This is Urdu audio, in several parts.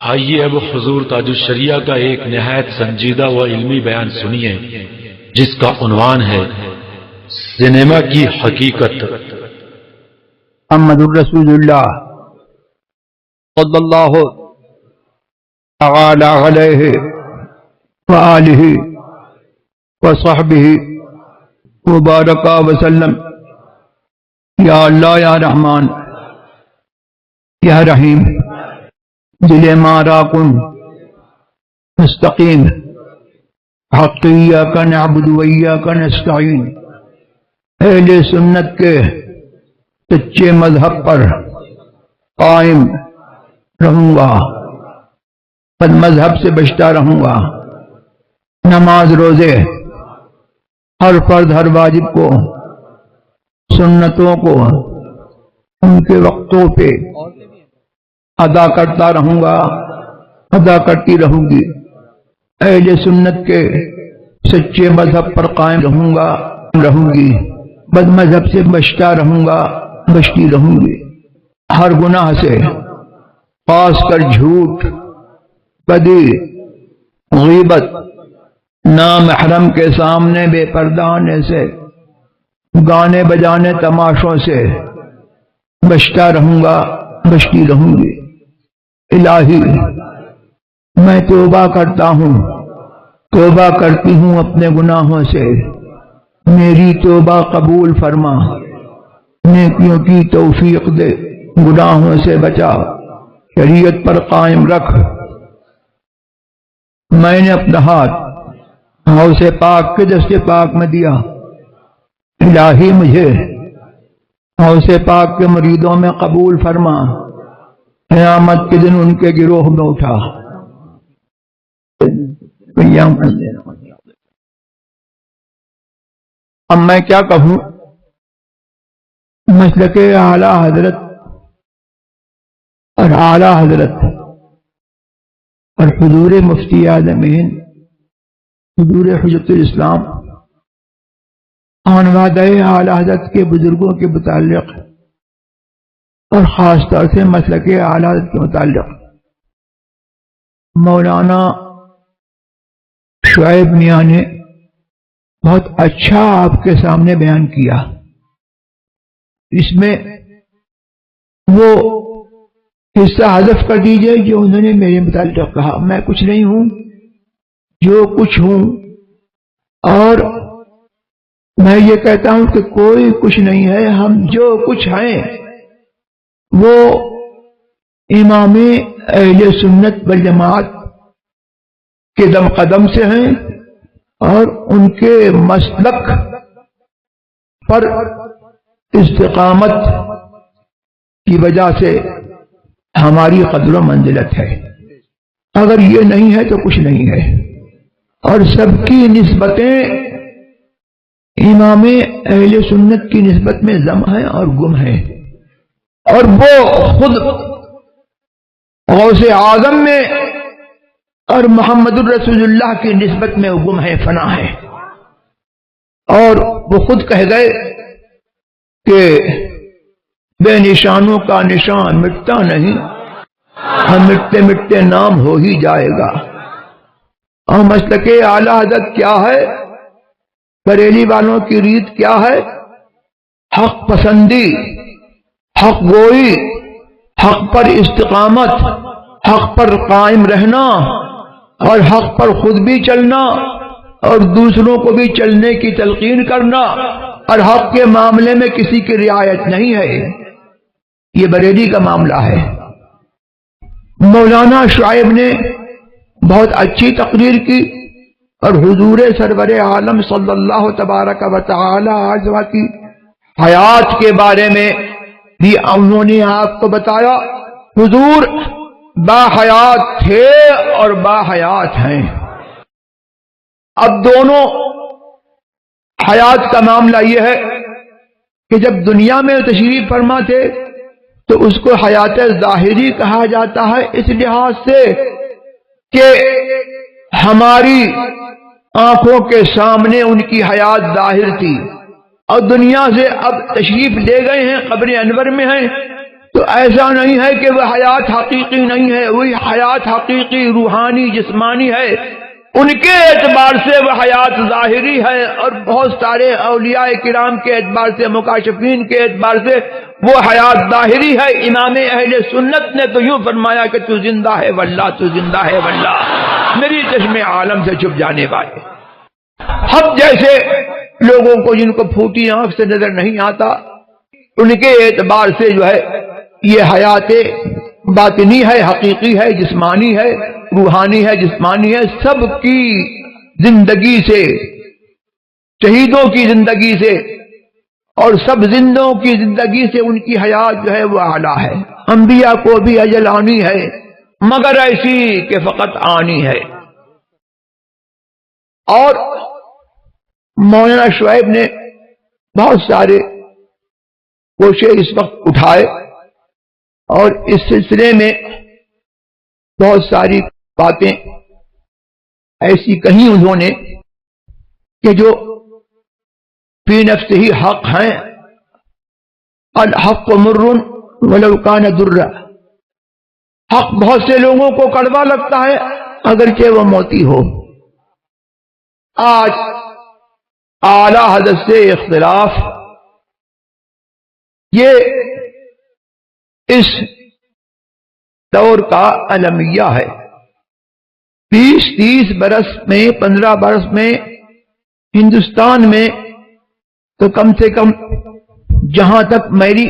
آئیے اب حضور تاج الشریعہ کا ایک نہایت سنجیدہ و علمی بیان سنیے جس کا عنوان ہے سینما کی حقیقت۔ محمد الرسول اللہ صلی اللہ تعالی علیہ وآلہ وصحبہ وبارک وسلم۔ یا اللہ یا رحمان یا رحیم دل مارا کن مستقیم حق ایاک نعبد و ایاک نستعین۔ اہل سنت کے سچے مذہب پر قائم رہوں گا، بد مذہب سے بچتا رہوں گا۔ نماز روزے ہر فرض ہر واجب کو، سنتوں کو ان کے وقتوں پہ ادا کرتا رہوں گا، ادا کرتی رہوں گی۔ اہل سنت کے سچے مذہب پر قائم رہوں گی، بد مذہب سے بچتا رہوں گا، بچتی رہوں گی۔ ہر گناہ سے، خاص کر جھوٹ، بدی، غیبت، نامحرم کے سامنے بے پردہ ہونے سے، گانے بجانے تماشوں سے بچتا رہوں گا، بچتی رہوں گی۔ الہی میں توبہ کرتا ہوں، توبہ کرتی ہوں اپنے گناہوں سے، میری توبہ قبول فرما، نیکیوں کی توفیق دے، گناہوں سے بچا، شریعت پر قائم رکھ۔ میں نے اپنا ہاتھ غوث پاک کے دست پاک میں دیا، الہی مجھے غوث پاک کے مریدوں میں قبول فرما، قیامت کے دن ان کے گروہ میں اٹھا۔ اب میں کیا کہوں؟ مسلک اعلی حضرت اور حضور مفتی اعظمین حضور حجت الاسلام خانوادہ اعلی حضرت کے بزرگوں کے متعلق اور خاص طور سے مسلک اعلی حضرت کے متعلق مولانا شعیب میاں نے بہت اچھا آپ کے سامنے بیان کیا۔ اس میں وہ حصہ حذف کر دیجئے جو انہوں نے میرے متعلق کہا۔ میں کچھ نہیں ہوں، جو کچھ ہوں، اور میں یہ کہتا ہوں کہ کوئی کچھ نہیں ہے، ہم جو کچھ ہیں وہ امام اہل سنت والجماعت کے دم قدم سے ہیں، اور ان کے مسلک پر استقامت کی وجہ سے ہماری قدر و منزلت ہے۔ اگر یہ نہیں ہے تو کچھ نہیں ہے، اور سب کی نسبتیں امام اہل سنت کی نسبت میں ضم ہیں اور گم ہیں، اور وہ خود غوث اعظم میں اور محمد الرسول اللہ کی نسبت میں گم ہے، فنا ہے۔ اور وہ خود کہہ گئے کہ بے نشانوں کا نشان مٹتا نہیں، ہم مٹتے مٹتے نام ہو ہی جائے گا۔ اور مسلک اعلی حضرت کیا ہے؟ بریلی والوں کی ریت کیا ہے؟ حق پسندی، حق گوئی، حق پر استقامت، حق پر قائم رہنا، اور حق پر خود بھی چلنا اور دوسروں کو بھی چلنے کی تلقین کرنا، اور حق کے معاملے میں کسی کی رعایت نہیں ہے۔ یہ بریلی کا معاملہ ہے۔ مولانا شعیب نے بہت اچھی تقریر کی، اور حضور سرور عالم صلی اللہ تبارک و تعالی علیہ کی حیات کے بارے میں بھی انہوں نے آپ کو بتایا۔ حضور با حیات تھے اور با حیات ہیں۔ اب دونوں حیات کا معاملہ یہ ہے کہ جب دنیا میں تشریف فرما تھے تو اس کو حیات ظاہری کہا جاتا ہے، اس لحاظ سے کہ ہماری آنکھوں کے سامنے ان کی حیات ظاہر تھی، اور دنیا سے اب تشریف لے گئے ہیں، قبر انور میں ہیں، تو ایسا نہیں ہے کہ وہ حیات حقیقی نہیں ہے، وہی حیات حقیقی روحانی جسمانی ہے، ان کے اعتبار سے وہ حیات ظاہری ہے، اور بہت سارے اولیاء کرام کے اعتبار سے، مکاشفین کے اعتبار سے وہ حیات ظاہری ہے۔ امام اہل سنت نے تو یوں فرمایا کہ تو زندہ ہے واللہ، تو زندہ ہے واللہ، میری چشم عالم سے چھپ جانے والے۔ ہم جیسے لوگوں کو جن کو پھوٹی آنکھ سے نظر نہیں آتا، ان کے اعتبار سے جو ہے یہ حیات باطنی ہے، حقیقی ہے، جسمانی ہے، روحانی ہے، جسمانی ہے، سب کی زندگی سے، شہیدوں کی زندگی سے اور سب زندوں کی زندگی سے ان کی حیات جو ہے وہ اعلیٰ ہے۔ انبیاء کو بھی اجل آنی ہے، مگر ایسی کہ فقط آنی ہے۔ اور مولانا شعیب نے بہت سارے کوشش اس وقت اٹھائے، اور اس سلسلے میں بہت ساری باتیں ایسی کہیں انہوں نے کہ جو فی نفسہ ہی حق ہیں۔ الحق مر ولو کان در، حق بہت سے لوگوں کو کڑوا لگتا ہے اگرچہ وہ موتی ہو۔ آج اعلی حضرت سے اختلاف یہ اس دور کا المیہ ہے۔ 20-30 برس میں، 15 برس میں ہندوستان میں تو کم سے کم جہاں تک میری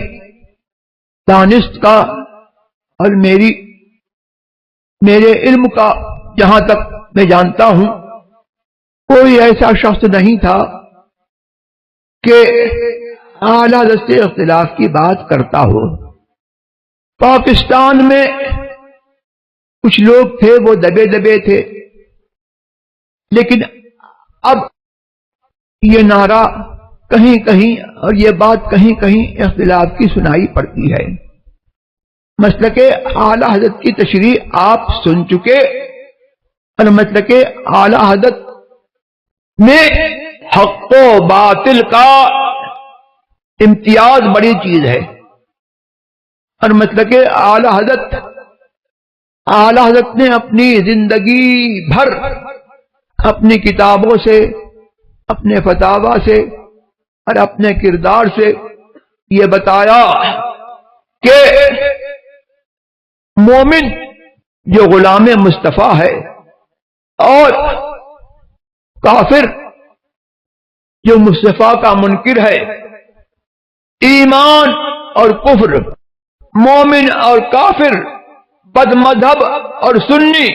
دانست کا اور میرے علم کا جہاں تک میں جانتا ہوں، کوئی ایسا شخص نہیں تھا کہ اعلی حضرت سے اختلاف کی بات کرتا ہو۔ پاکستان میں کچھ لوگ تھے وہ دبے دبے تھے، لیکن اب یہ نعرہ کہیں کہیں اور یہ بات کہیں کہیں اختلاف کی سنائی پڑتی ہے۔ مسلک اعلی حضرت کی تشریح آپ سن چکے، اور مسلک اعلی حضرت میں حق و باطل کا امتیاز بڑی چیز ہے، اور مسلک اعلی حضرت نے اپنی زندگی بھر اپنی کتابوں سے، اپنے فتاوی سے اور اپنے کردار سے یہ بتایا کہ مومن جو غلام مصطفیٰ ہے اور کافر جو مصطفیٰ کا منکر ہے، ایمان اور کفر، مومن اور کافر، بد مذہب اور سنی،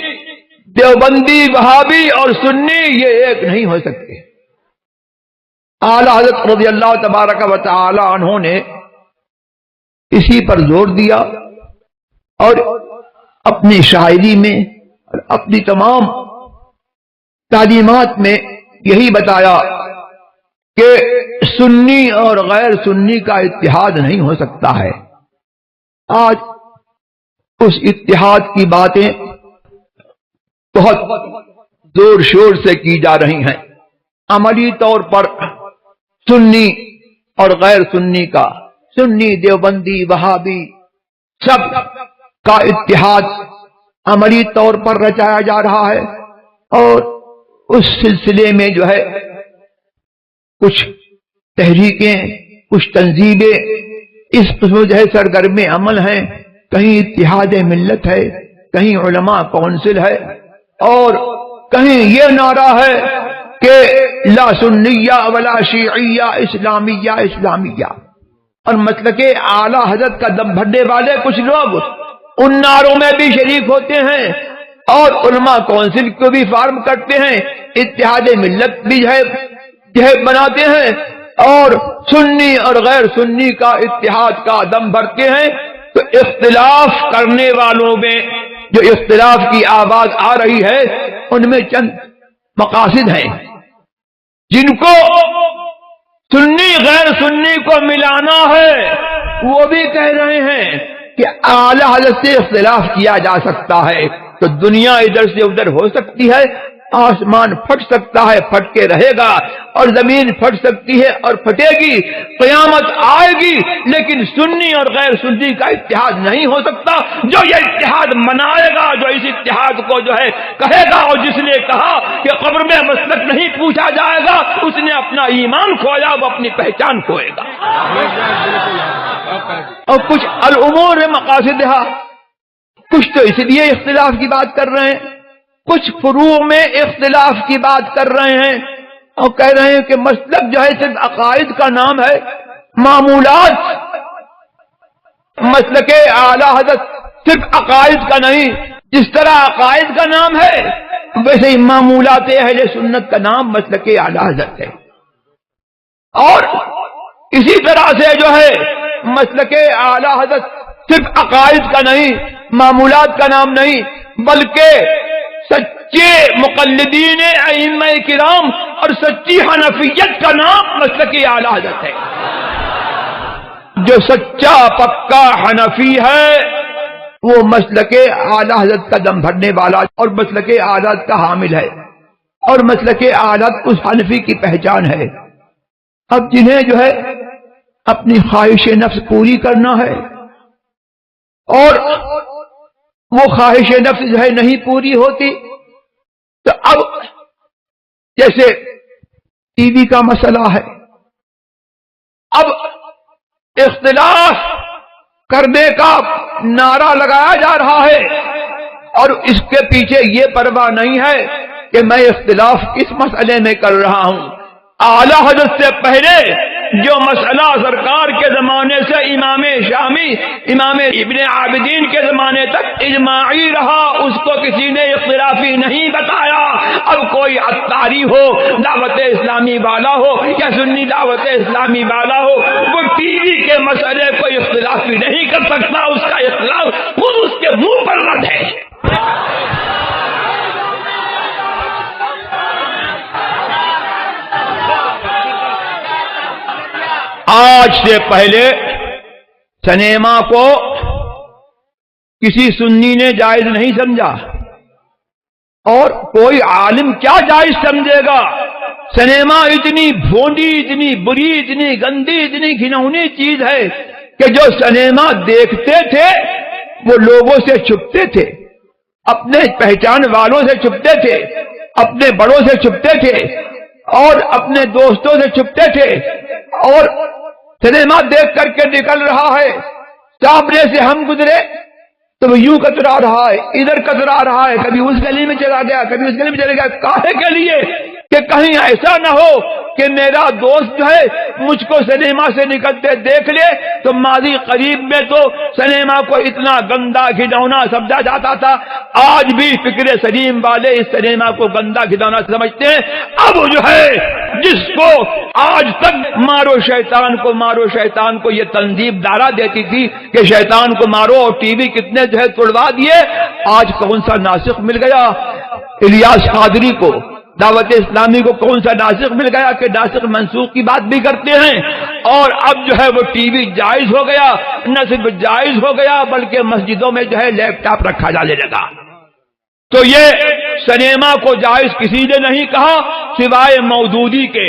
دیوبندی وہابی اور سنی، یہ ایک نہیں ہو سکتے۔ اعلی حضرت رضی اللہ تبارک و تعالی عنہ نے اسی پر زور دیا، اور اپنی شاعری میں اور اپنی تمام تعلیمات میں یہی بتایا کہ سنی اور غیر سنی کا اتحاد نہیں ہو سکتا ہے۔ آج اس اتحاد کی باتیں بہت زور شور سے کی جا رہی ہیں۔ عملی طور پر سنی اور غیر سنی کا، سنی دیوبندی وہابی سب کا اتحاد عملی طور پر رچایا جا رہا ہے، اور اس سلسلے میں جو ہے کچھ تحریکیں، کچھ تنظیمیں اس قسم جو ہے سرگرم عمل ہیں۔ کہیں اتحاد ملت ہے، کہیں علماء کونسل ہے، اور کہیں یہ نعرہ ہے کہ لا سنیہ ولا شیعیہ، اسلامیہ اسلامیہ۔ اور مسلک اعلی حضرت کا دم بھرنے والے کچھ لوگ ان نعروں میں بھی شریک ہوتے ہیں، اور علماء کونسل کو بھی فارم کرتے ہیں، اتحاد ملت بھی ہے بناتے ہیں، اور سنی اور غیر سنی کا اتحاد کا دم بھرتے ہیں۔ تو اختلاف کرنے والوں میں جو اختلاف کی آواز آ رہی ہے، ان میں چند مقاصد ہیں جن کو سنی غیر سنی کو ملانا ہے۔ وہ بھی کہہ رہے ہیں کہ اعلی حضرت سے اختلاف کیا جا سکتا ہے تو دنیا ادھر سے ادھر ہو سکتی ہے، آسمان پھٹ سکتا ہے، پھٹ کے رہے گا، اور زمین پھٹ سکتی ہے اور پھٹے گی، قیامت آئے گی، لیکن سنی اور غیر سنی کا اتحاد نہیں ہو سکتا۔ جو یہ اتحاد منائے گا، جو اس اتحاد کو جو ہے کہے گا، اور جس نے کہا کہ قبر میں مسلک نہیں پوچھا جائے گا، اس نے اپنا ایمان کھویا، وہ اپنی پہچان کھوئے گا۔ اور کچھ الامور مقاصدہا، کچھ تو اس لیے اختلاف کی بات کر رہے ہیں، کچھ فروع میں اختلاف کی بات کر رہے ہیں، اور کہہ رہے ہیں کہ مسلک جو ہے صرف عقائد کا نام ہے، معمولات، مسلک اعلی حضرت صرف عقائد کا نہیں، جس طرح عقائد کا نام ہے ویسے ہی معمولات اہل سنت کا نام مسلک اعلی حضرت ہے۔ اور اسی طرح سے جو ہے مسلک اعلی حضرت صرف عقائد کا نہیں، معمولات کا نام نہیں، بلکہ سچے مقلدین ائمہ کرام اور سچی حنفیت کا نام مسلک اعلی حضرت ہے۔ جو سچا پکا حنفی ہے وہ مسلک اعلی حضرت کا دم بھرنے والا اور مسلک اعلی حضرت کا حامل ہے، اور مسلک اعلی حضرت اس حنفی کی پہچان ہے۔ اب جنہیں جو ہے اپنی خواہش نفس پوری کرنا ہے، اور وہ خواہش نفس جو ہے نہیں پوری ہوتی، تو اب جیسے ٹی وی کا مسئلہ ہے، اب اختلاف کرنے کا نعرہ لگایا جا رہا ہے، اور اس کے پیچھے یہ پرواہ نہیں ہے کہ میں اختلاف کس مسئلے میں کر رہا ہوں۔ اعلی حضرت سے پہلے جو مسئلہ سرکار کے زمانے سے امام شامی، امام ابن عابدین کے زمانے تک اجماعی رہا، اس کو کسی نے اختلافی نہیں بتایا۔ اب کوئی عطاری ہو، دعوت اسلامی والا ہو، یا سنی دعوت اسلامی والا ہو، وہ ٹی وی کے مسئلے کو اختلافی نہیں کر سکتا، اس کا اختلاف خود اس کے منہ پر رد ہے۔ آج سے پہلے سنیما کو کسی سنی نے جائز نہیں سمجھا، اور کوئی عالم کیا جائز سمجھے گا؟ سنیما اتنی بھونڈی، اتنی بری، اتنی گندی، اتنی گھناؤنی چیز ہے کہ جو سنیما دیکھتے تھے وہ لوگوں سے چھپتے تھے، اپنے پہچان والوں سے چھپتے تھے، اپنے بڑوں سے چھپتے تھے، اور اپنے دوستوں سے چھپتے تھے، اور سنیما دیکھ کر کے نکل رہا ہے، سامنے سے ہم گزرے تو وہ یوں کترا رہا ہے، ادھر کترا رہا ہے، کبھی اس گلی میں چلا گیا، کبھی اس گلی میں چلا گیا، کاہے کے لیے؟ کہ کہیں ایسا نہ ہو کہ میرا دوست جو ہے مجھ کو سنیما سے نکلتے دیکھ لے۔ تو ماضی قریب میں تو سنیما کو اتنا گندا گھناؤنا سمجھا جاتا تھا، آج بھی فکر سلیم والے اس سنیما کو گندا گھناؤنا سمجھتے ہیں۔ اب جو ہے جس کو آج تک مارو شیطان کو یہ تنظیم دارا دیتی تھی کہ شیطان کو مارو، اور ٹی وی کتنے جو ہے توڑوا دیے، آج کون سا ناسخ مل گیا؟ الیاس قادری کو، دعوت اسلامی کو کون سا ناسخ مل گیا کہ ناسخ منسوخ کی بات بھی کرتے ہیں؟ اور اب جو ہے وہ ٹی وی جائز ہو گیا، نہ صرف جائز ہو گیا بلکہ مسجدوں میں جو ہے لیپ ٹاپ رکھا جانے لگا۔ تو یہ سنیما کو جائز کسی نے نہیں کہا سوائے مودودی کے۔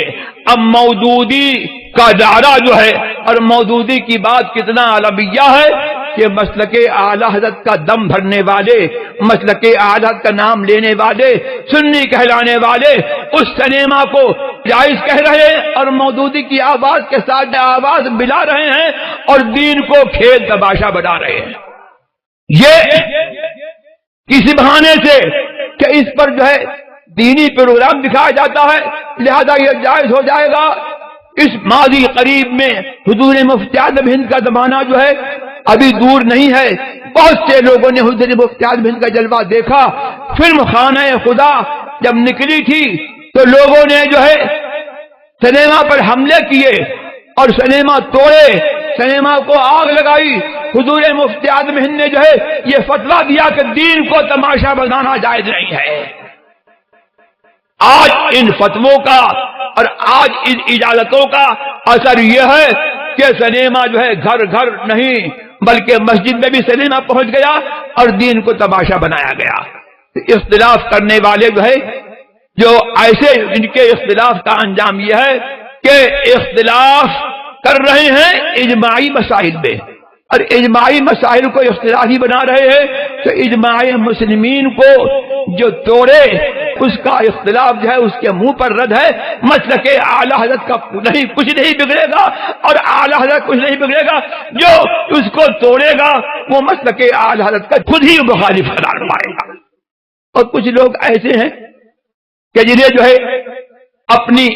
اب مودودی کا دائرہ جو ہے، اور مودودی کی بات کتنا عالمیہ ہے کہ مسلک اعلی حضرت کا دم بھرنے والے، مسلک اعلی حضرت کا نام لینے والے، سنی کہلانے والے اس سنیما کو جائز کہہ رہے ہیں، اور مودودی کی آواز کے ساتھ آواز ملا رہے ہیں، اور دین کو کھیل تماشا بنا رہے ہیں۔ یہ کسی بہانے سے کہ اس پر جو ہے دینی پروگرام دکھایا جاتا ہے لہذا یہ جائز ہو جائے گا۔ اس ماضی قریب میں حضور مفتی اعظم ہند کا زمانہ جو ہے ابھی دور نہیں ہے، بہت سے لوگوں نے حضور مفتی اعظم ہند کا جلوہ دیکھا۔ فلم خانہ خدا جب نکلی تھی تو لوگوں نے جو ہے سنیما پر حملے کیے اور سنیما توڑے، سنیما کو آگ لگائی۔ حضور مفتی اعظم ہند نے جو ہے یہ فتویٰ دیا کہ دین کو تماشا بنانا جائز نہیں ہے۔ آج ان فتووں کا اور آج ان اجازتوں کا اثر یہ ہے کہ سنیما جو ہے گھر گھر نہیں بلکہ مسجد میں بھی سنیما پہنچ گیا اور دین کو تماشا بنایا گیا۔ اختلاف کرنے والے جو ہے جو ایسے ان کے اختلاف کا انجام یہ ہے کہ اختلاف کر رہے ہیں اجماعی مسائل میں، اور اجماعی مسائل کو اختلافی بنا رہے ہیں، تو اجماع مسلمین کو جو توڑے اس کا اختلاف جو ہے اس کے منہ پر رد ہے۔ مسلک اعلی حضرت کا کچھ نہیں بگڑے گا، اور اعلی حضرت کچھ نہیں بگڑے گا، جو اس کو توڑے گا وہ مسلک اعلی حضرت کا خود ہی مخالف قرار پائے گا۔ اور کچھ لوگ ایسے ہیں کہ جنہیں جو ہے اپنی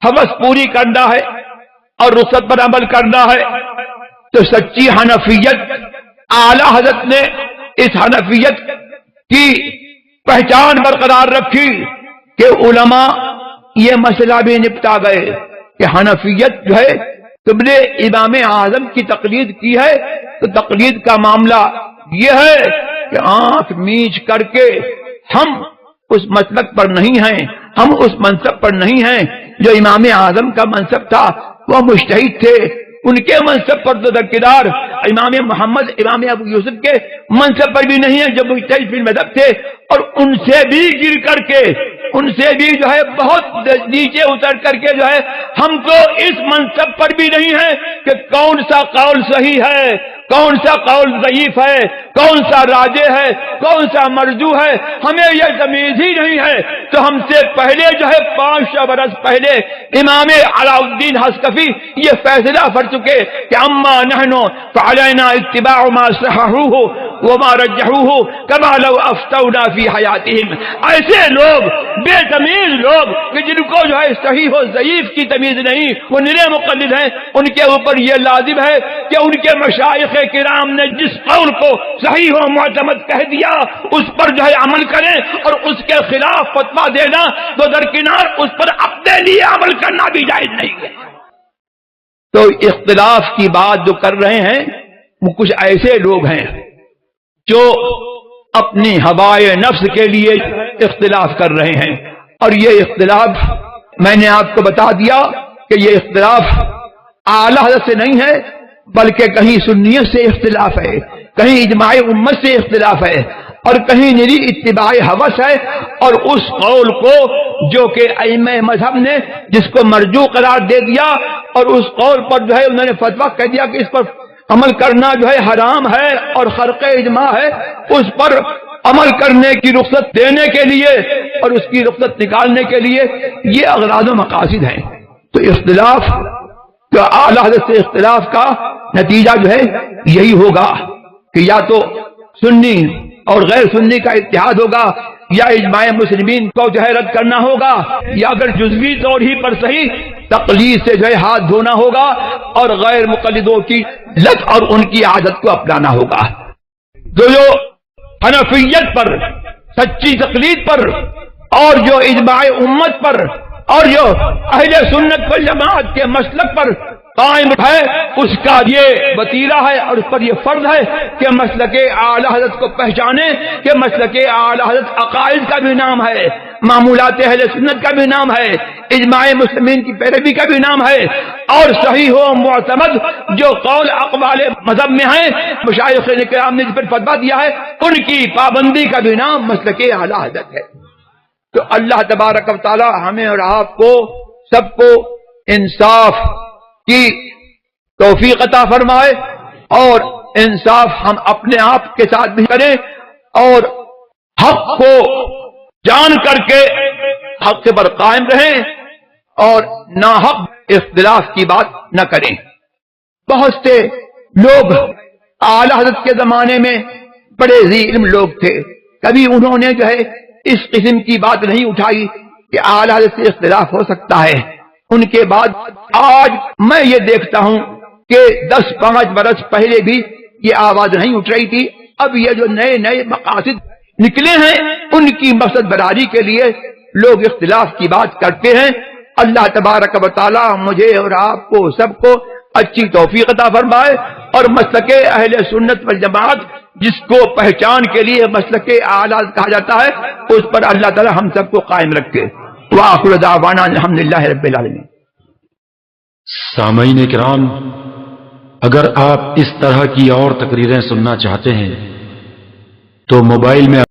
حوث پوری کرنا ہے اور رخصت پر عمل کرنا ہے، تو سچی حنفیت اعلی حضرت نے اس حنفیت کی پہچان برقرار رکھی کہ علماء یہ مسئلہ بھی نپٹا گئے کہ حنفیت جو ہے تم نے امام اعظم کی تقلید کی ہے، تو تقلید کا معاملہ یہ ہے کہ آنکھ میچ کر کے ہم اس مسلک پر نہیں ہیں، ہم اس منصب پر نہیں ہیں جو امام اعظم کا منصب تھا، وہ مجتہد تھے، ان کے منصب پر تو درکدار امام محمد امام ابو یوسف کے منصب پر بھی نہیں ہے جو مجتہد فی المذہب تھے، اور ان سے بھی گر کر کے، ان سے بھی جو ہے بہت نیچے اتر کر کے جو ہے ہم کو اس منصب پر بھی نہیں ہے کہ کون سا قول صحیح ہے، کون سا قول ضعیف ہے، کون سا راجح ہے، کون سا مرجوح ہے، ہمیں یہ تمیز ہی نہیں ہے۔ تو ہم سے پہلے جو ہے 500 برس پہلے امام علاء الدین حصکفی یہ فیصلہ کر چکے کہ اما نحن فعلینا اتباع ما صححوه وما رجحوه كما لو افتونا فی حیاتهم۔ ایسے لوگ بے تمیز لوگ کہ جن کو جو ہے صحیح و ضعیف کی تمیز نہیں، وہ نرے مقلد ہیں، ان کے اوپر یہ لازم ہے کہ ان کے مشائخ کرام نے جس قول کو صحیح و معتمد کہہ دیا اس پر جو ہے عمل کریں، اور اس کے خلاف فتویٰ دینا تو درکنار اس پر اپنے لیے عمل کرنا بھی جائز نہیں ہے۔ تو اختلاف کی بات جو کر رہے ہیں وہ کچھ ایسے لوگ ہیں جو اپنی ہوائے نفس کے لیے اختلاف کر رہے ہیں، اور یہ اختلاف میں نے آپ کو بتا دیا کہ یہ اختلاف اعلی حضرت سے نہیں ہے، بلکہ کہیں سنیت سے اختلاف ہے، کہیں اجماع امت سے اختلاف ہے، اور کہیں نری اتباع ہوس ہے، اور اس قول کو جو کہ ائمہ مذہب نے جس کو مرجوع قرار دے دیا، اور اس قول پر جو ہے انہوں نے فتویٰ کہہ دیا کہ اس پر عمل کرنا جو ہے حرام ہے اور خرق اجماع ہے، اس پر عمل کرنے کی رخصت دینے کے لیے اور اس کی رخصت نکالنے کے لیے یہ اغراض و مقاصد ہیں۔ تو اختلاف جو اعلی حضرت سے اختلاف کا نتیجہ جو ہے یہی ہوگا کہ یا تو سنی اور غیر سنی کا اتحاد ہوگا، یا اجماع مسلمین کو جو ہے رد کرنا ہوگا، یا اگر جزوی طور ہی پر صحیح تقلید سے جو ہے ہاتھ دھونا ہوگا اور غیر مقلدوں کی لت اور ان کی عادت کو اپنانا ہوگا۔ جو حنفیت پر، سچی تقلید پر، اور جو اجماع امت پر، اور جو اہل سنت والجماعت کے مسلک پر قائم ہے، اس کا یہ وتیرہ ہے اور اس پر یہ فرض ہے کہ مسلک اعلی حضرت کو پہچانے، کہ مسلک اعلی حضرت عقائد کا بھی نام ہے، معمولات اہل سنت کا بھی نام ہے، اجماع مسلمین کی پیروی کا بھی نام ہے، اور صحیح و معتمد جو قول اقوال مذہب میں ہیں، مشائخ کرام نے جس پر فتویٰ دیا ہے ان کی پابندی کا بھی نام مسلک اعلی حضرت ہے۔ تو اللہ تبارک و تعالی ہمیں اور آپ کو سب کو انصاف کی توفیق عطا فرمائے، اور انصاف ہم اپنے آپ کے ساتھ بھی کریں، اور حق کو جان کر کے حق پر قائم رہیں، اور ناحق اختلاف کی بات نہ کریں۔ بہت سے لوگ اعلی حضرت کے زمانے میں بڑے ذی علم لوگ تھے، کبھی انہوں نے جو ہے اس قسم کی بات نہیں اٹھائی کہ اعلی حضرت سے اختلاف ہو سکتا ہے۔ ان کے بعد آج میں یہ دیکھتا ہوں کہ 10-5 برس پہلے بھی یہ آواز نہیں اٹھ رہی تھی، اب یہ جو نئے نئے مقاصد نکلے ہیں ان کی مقصد براری کے لیے لوگ اختلاف کی بات کرتے ہیں۔ اللہ تبارک و تعالی مجھے اور آپ کو سب کو اچھی توفیق عطا فرمائے، اور مسلک اہل سنت والجماعت جس کو پہچان کے لیے مسلک اعلی کہا جاتا ہے اس پر اللہ تعالی ہم سب کو قائم رکھے۔ وآخر دعوانا الحمدللہ رب العالمین۔ سامعین کرام، اگر آپ اس طرح کی اور تقریریں سننا چاہتے ہیں تو موبائل میں